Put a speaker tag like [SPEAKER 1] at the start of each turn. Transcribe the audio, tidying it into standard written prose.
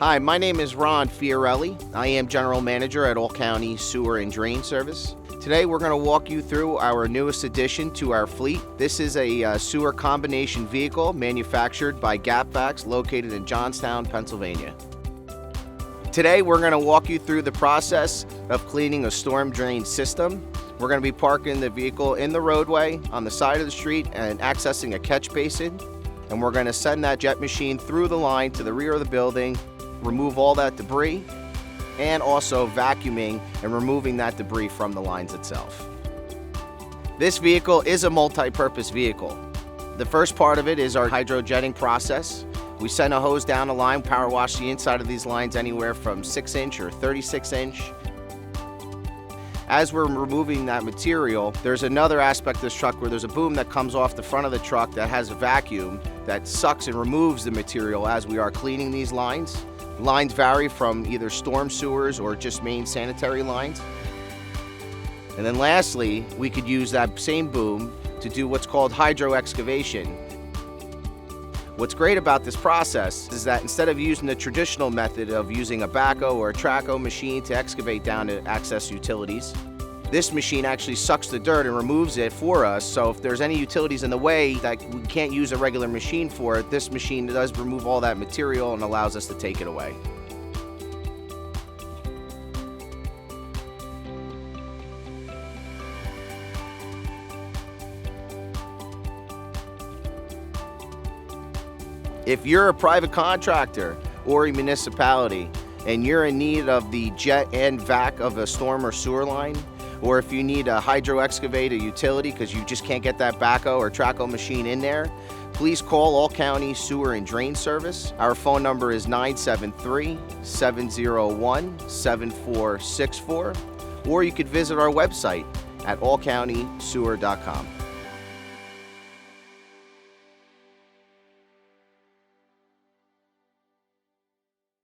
[SPEAKER 1] Hi, my name is Ron Fiorelli. I am General Manager at All County Sewer and Drain Service. Today we're going to walk you through our newest addition to our fleet. This is a sewer combination vehicle manufactured by GapVax located in Johnstown, Pennsylvania. Today we're going to walk you through the process of cleaning a storm drain system. We're going to be parking the vehicle in the roadway on the side of the street and accessing a catch basin. And we're going to send that jet machine through the line to the rear of the building, remove all that debris, and also vacuuming and removing that debris from the lines itself. This vehicle is a multi-purpose vehicle. The first part of it is our hydrojetting process. We send a hose down the line, power wash the inside of these lines anywhere from 6-inch or 36-inch. As we're removing that material, there's another aspect of this truck where there's a boom that comes off the front of the truck that has a vacuum that sucks and removes the material as we are cleaning these lines. Lines vary from either storm sewers or just main sanitary lines. And then lastly, we could use that same boom to do what's called hydro excavation. What's great about this process is that instead of using the traditional method of using a backhoe or a trackhoe machine to excavate down to access utilities, this machine actually sucks the dirt and removes it for us. So if there's any utilities in the way that we can't use a regular machine for, this machine does remove all that material and allows us to take it away. If you're a private contractor or a municipality and you're in need of the jet and vac of a storm or sewer line, or if you need a hydro excavate a utility because you just can't get that backhoe or trackhoe machine in there, please call All County Sewer and Drain Service. Our phone number is 973-701-7464, or you could visit our website at allcountysewer.com.